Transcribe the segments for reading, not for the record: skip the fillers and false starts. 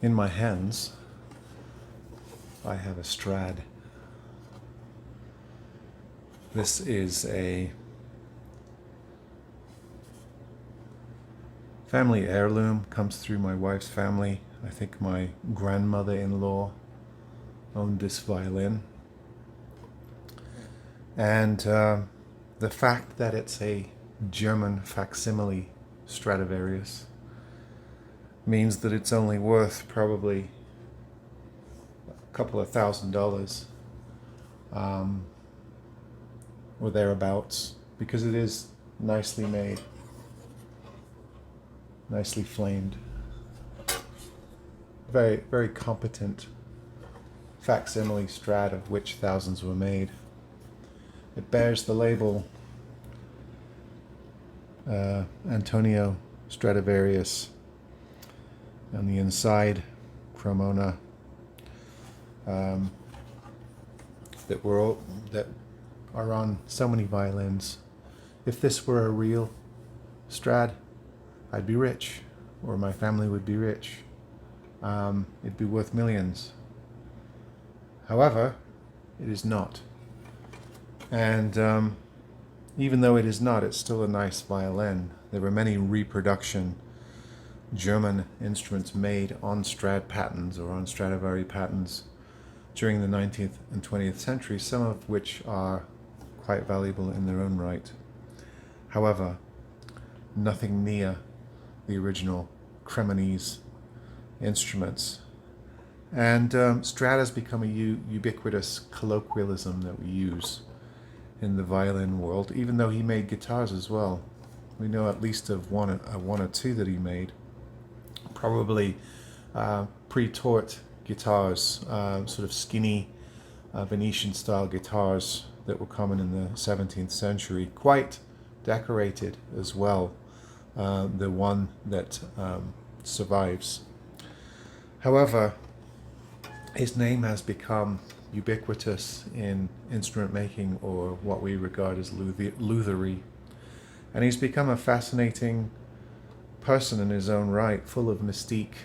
In my hands, I have a Strad. This is a family heirloom, comes through my wife's family. I think my grandmother-in-law owned this violin. And the fact that it's a German facsimile Stradivarius means that it's only worth probably a couple of $1,000 or thereabouts, because it is nicely made, nicely flamed, very, very competent facsimile Strad, of which thousands were made. It bears the label Antonio Stradivarius on the inside, Cremona, that are on so many violins. If this were a real Strad, I'd be rich, or my family would be rich. It'd be worth millions. However, it is not. And even though it is not, it's still a nice violin. There were many reproduction German instruments made on Strad patterns or on Stradivari patterns during the 19th and 20th century, some of which are quite valuable in their own right. However, nothing near the original Cremonese instruments. And Strad has become a ubiquitous colloquialism that we use in the violin world, even though he made guitars as well. We know at least of one or two that he made. Probably pre-tort guitars, sort of skinny Venetian-style guitars that were common in the 17th century, quite decorated as well, the one that survives. However, his name has become ubiquitous in instrument making, or what we regard as lutherie, and he's become a fascinating person in his own right, full of mystique,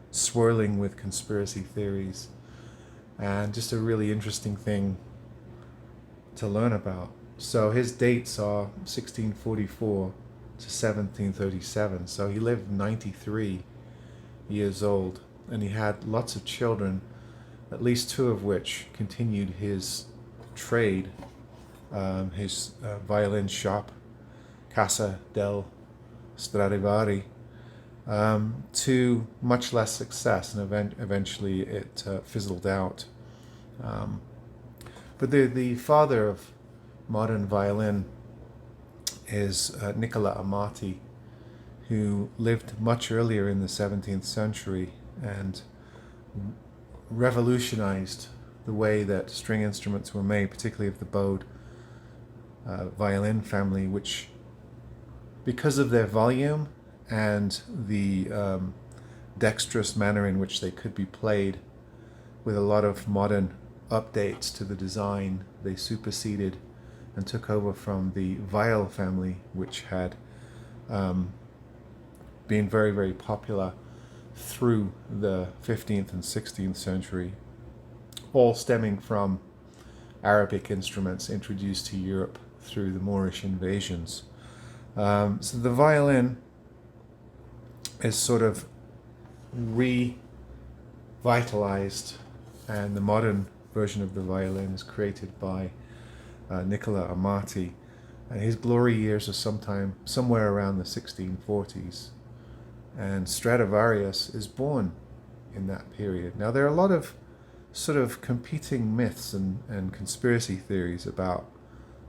swirling with conspiracy theories, and just a really interesting thing to learn about. So his dates are 1644 to 1737, so he lived 93 years old, and he had lots of children, at least two of which continued his trade, his violin shop, Casa del Stradivari, to much less success, and eventually it fizzled out. But the father of modern violin is Nicola Amati, who lived much earlier in the 17th century and revolutionized the way that string instruments were made, particularly of the bowed violin family, which, because of their volume and the dexterous manner in which they could be played with a lot of modern updates to the design, they superseded and took over from the viol family, which had been very, very popular through the 15th and 16th century, all stemming from Arabic instruments introduced to Europe through the Moorish invasions. So the violin is sort of revitalized, and the modern version of the violin is created by Nicola Amati, and his glory years are somewhere around the 1640s, and Stradivarius is born in that period. Now, there are a lot of sort of competing myths and conspiracy theories about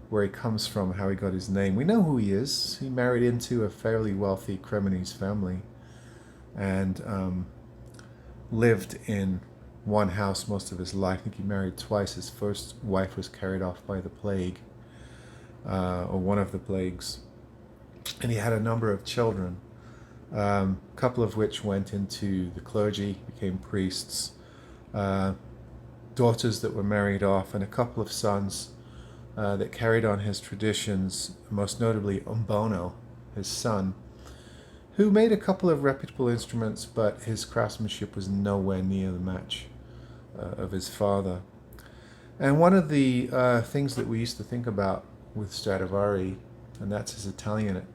where he comes from, how he got his name. We know who he is. He married into a fairly wealthy Cremonese family and lived in one house most of his life. I think he married twice. His first wife was carried off by the plague, or one of the plagues, and he had a number of children, a couple of which went into the clergy, became priests, daughters that were married off, and a couple of sons that carried on his traditions, most notably Umbono, his son, who made a couple of reputable instruments, but his craftsmanship was nowhere near the match of his father. And one of the things that we used to think about with Stradivari, and that's his Italian,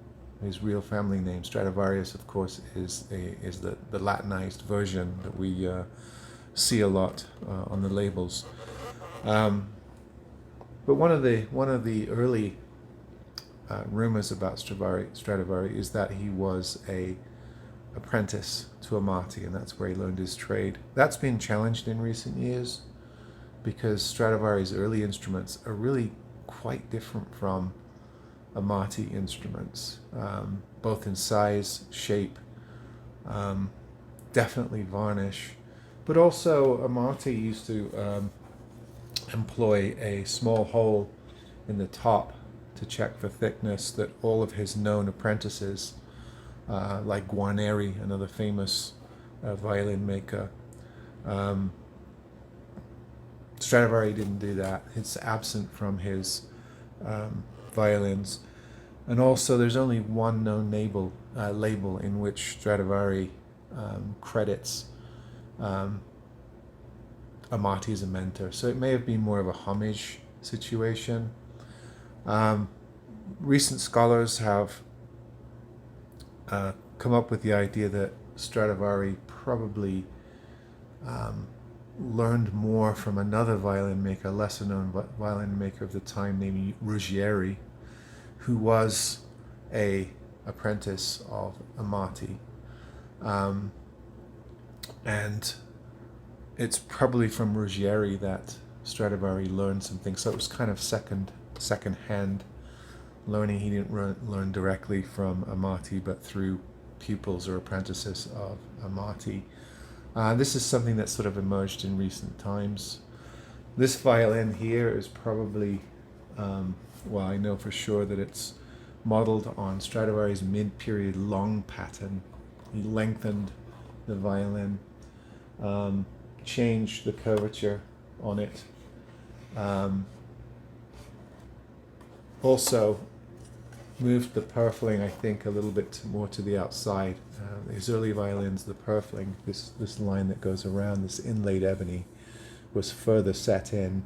his real family name, Stradivarius, of course, is the Latinized version that we see a lot on the labels. But one of the early rumors about Stradivari is that he was a apprentice to Amati, and that's where he learned his trade. That's been challenged in recent years because Stradivari's early instruments are really quite different from Amati instruments, both in size, shape, definitely varnish, but also Amati used to employ a small hole in the top to check for thickness that all of his known apprentices, like Guarneri, another famous violin maker, Stradivari didn't do that. It's absent from his violins. And also there's only one known label in which Stradivari credits Amati as a mentor. So it may have been more of a homage situation. Recent scholars have come up with the idea that Stradivari probably learned more from another violin maker, lesser known violin maker of the time named Ruggieri, who was a apprentice of Amati. And it's probably from Ruggieri that Stradivari learned some things. So it was kind of second-hand learning. He didn't learn directly from Amati, but through pupils or apprentices of Amati. This is something that sort of emerged in recent times. This violin here is probably, well, I know for sure that it's modeled on Stradivari's mid-period long pattern. He lengthened the violin, changed the curvature on it. Also moved the purfling, I think, a little bit more to the outside. His early violins, the purfling, this line that goes around, this inlaid ebony, was further set in,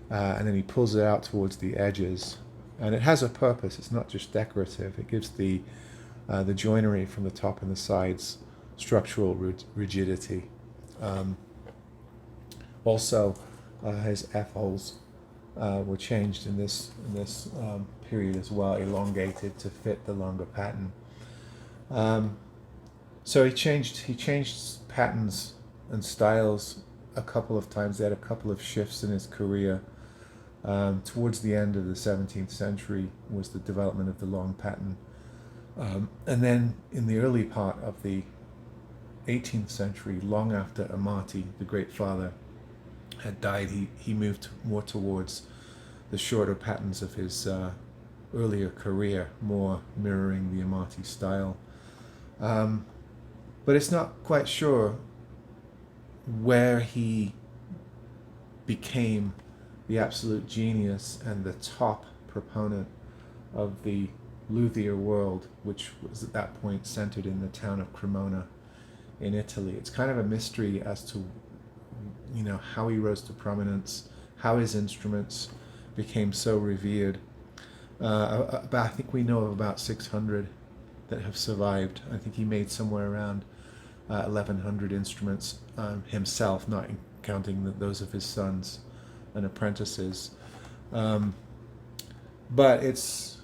and then he pulls it out towards the edges. And it has a purpose. It's not just decorative. It gives the joinery from the top and the sides structural rigidity. Also, his F-holes were changed in this period as well, elongated to fit the longer pattern. So he changed patterns and styles a couple of times. They had a couple of shifts in his career. Towards the end of the 17th century was the development of the long pattern. And then in the early part of the 18th century, long after Amati, the great father, had died, he moved more towards the shorter patterns of his earlier career, more mirroring the Amati style. But it's not quite sure where he became the absolute genius and the top proponent of the luthier world, which was at that point centered in the town of Cremona in Italy. It's kind of a mystery as to, how he rose to prominence, how his instruments became so revered. I think we know of about 600 that have survived. I think he made somewhere around 1,100 instruments himself, not counting those of his sons and apprentices. But it's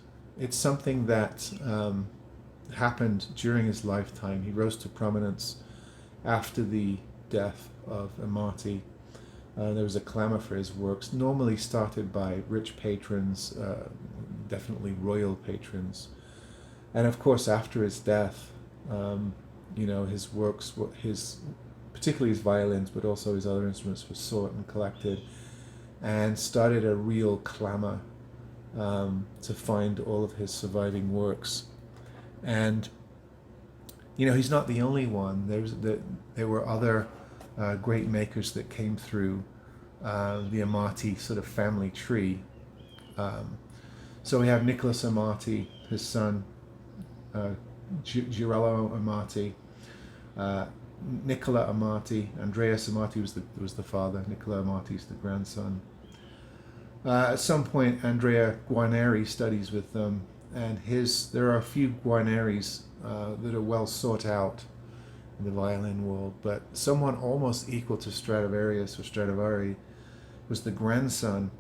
something that happened during his lifetime. He rose to prominence after the death of Amati. There was a clamor for his works, normally started by rich patrons, definitely royal patrons. And of course, after his death, his works, particularly his violins, but also his other instruments, were sought and collected, and started a real clamor to find all of his surviving works. And he's not the only one. There were other great makers that came through the Amati sort of family tree. So we have Nicholas Amati, his son, Girolamo Amati, Nicola Amati. Andreas Amati was the father. Nicola Amati is the grandson. At some point, Andrea Guarneri studies with them, and there are a few Guarneris that are well sought out in the violin world, but someone almost equal to Stradivarius or Stradivari was the grandson,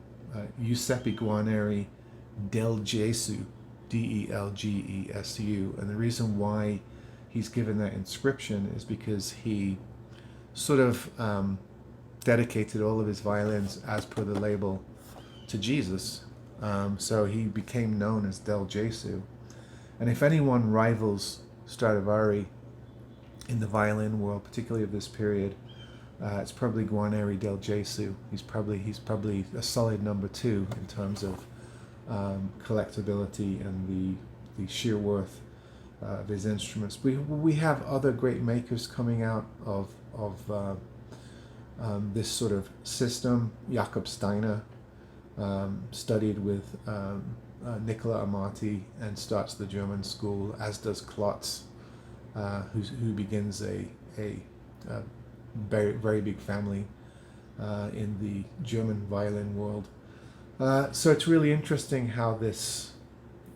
Giuseppe Guarneri del Gesu, Delgesu, and the reason why he's given that inscription is because he sort of dedicated all of his violins as per the label to Jesus. So he became known as Del Gesu. And if anyone rivals Stradivari in the violin world, particularly of this period, it's probably Guarneri del Gesu. He's probably a solid number 2 in terms of collectability and the sheer worth of his instruments. We have other great makers coming out of this sort of system. Jakob Steiner studied with Nicola Amati and starts the German school, as does Klotz, who begins a very, very big family in the German violin world. So it's really interesting how this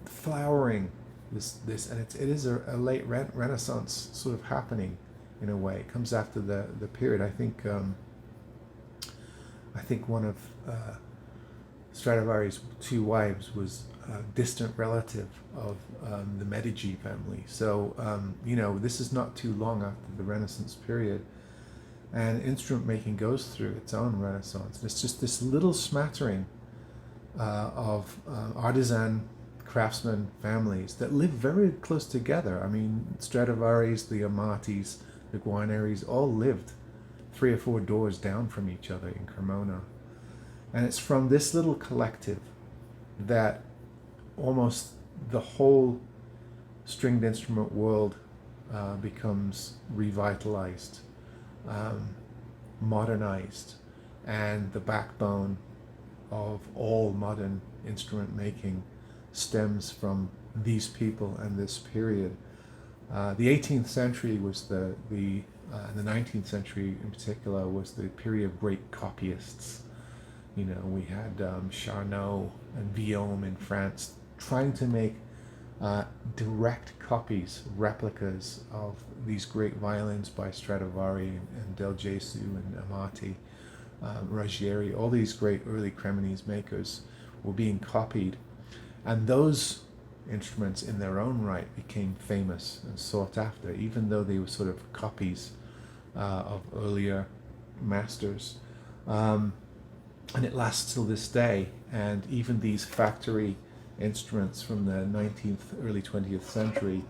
flowering, this and it is a late Renaissance sort of happening in a way. It comes after the period. I think one of Stradivari's 2 wives was a distant relative of the Medici family. So, this is not too long after the Renaissance period. And instrument making goes through its own renaissance. It's just this little smattering of artisan craftsman families that live very close together. I mean, Stradivari's, the Amatis, the Guarneris all lived 3 or 4 doors down from each other in Cremona. And it's from this little collective that almost the whole stringed instrument world becomes revitalized, modernized, and the backbone of all modern instrument making stems from these people and this period. The 18th century was the 19th century in particular was the period of great copyists. We had Charnot and Guillaume in France trying to make direct copies, replicas of these great violins by Stradivari and Del Gesu and Amati, Ruggieri. All these great early Cremonese makers were being copied, and those instruments in their own right became famous and sought after, even though they were sort of copies of earlier masters. And it lasts till this day, and even these factory instruments from the 19th, early 20th century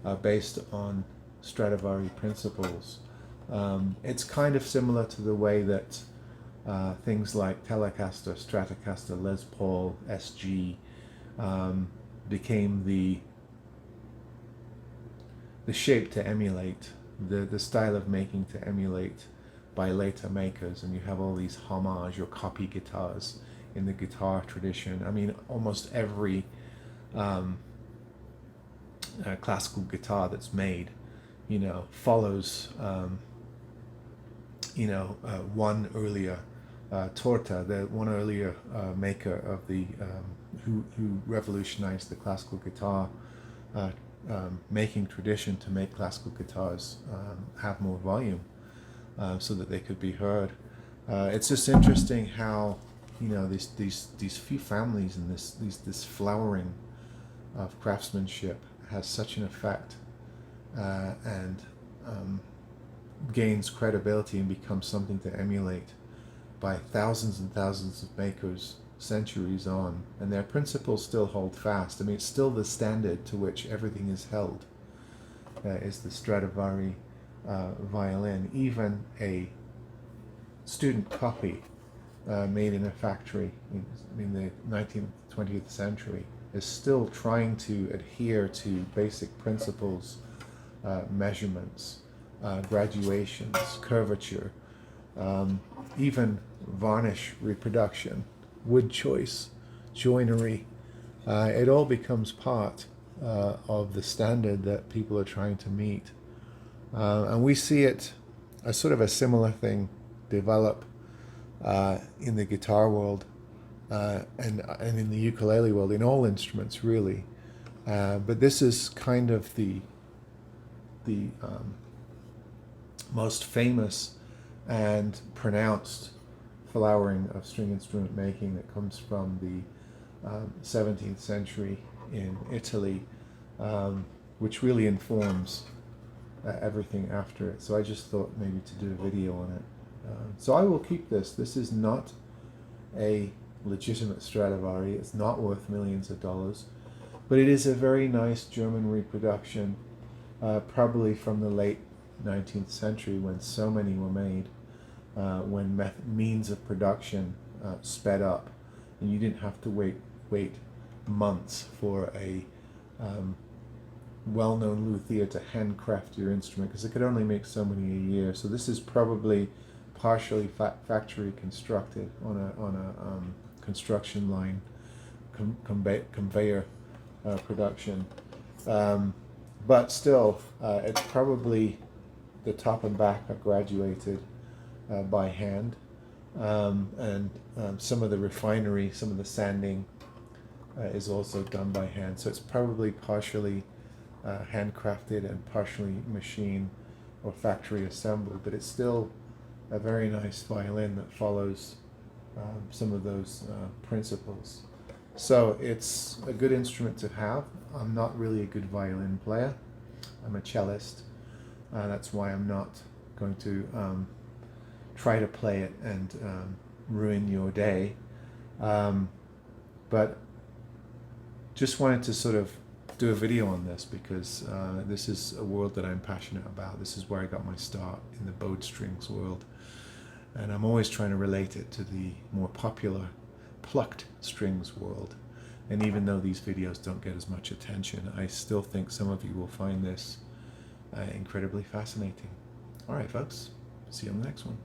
are based on Stradivari principles. It's kind of similar to the way that things like Telecaster, Stratocaster, Les Paul, SG became the shape to emulate, the style of making to emulate by later makers. And you have all these homage or copy guitars in the guitar tradition. I mean, almost every classical guitar that's made, follows, one earlier Torta, the one earlier maker of the who revolutionized the classical guitar making tradition to make classical guitars have more volume so that they could be heard. It's just interesting how these few families and this flowering of craftsmanship has such an effect and gains credibility and becomes something to emulate by thousands and thousands of makers centuries on, and their principles still hold fast. I mean, it's still the standard to which everything is held, is the Stradivari violin. Even a student copy made in a factory in the 19th, 20th century is still trying to adhere to basic principles, measurements, graduations, curvature, even varnish reproduction, wood choice, joinery. It all becomes part of the standard that people are trying to meet. And we see it as sort of a similar thing develop in the guitar world and in the ukulele world, in all instruments really. But this is kind of the most famous and pronounced flowering of string instrument making that comes from the 17th century in Italy, which really informs everything after it. So I just thought maybe to do a video on it. So I will keep this. This is not a legitimate Stradivari. It's not worth millions of dollars, but it is a very nice German reproduction, probably from the late 19th century when so many were made, when means of production sped up, and you didn't have to wait months for a well-known luthier to handcraft your instrument, because it could only make so many a year. So this is probably partially factory constructed on a construction line, conveyor production, but still it's probably the top and back are graduated by hand, and some of the refinery, some of the sanding is also done by hand. So it's probably partially handcrafted and partially machine or factory assembled, but it's still a very nice violin that follows some of those principles. So it's a good instrument to have. I'm not really a good violin player. I'm a cellist. That's why I'm not going to try to play it and ruin your day. But just wanted to sort of do a video on this because this is a world that I'm passionate about. This is where I got my start in the bowed strings world. And I'm always trying to relate it to the more popular plucked strings world. And even though these videos don't get as much attention, I still think some of you will find this incredibly fascinating. All right, folks. See you on the next one.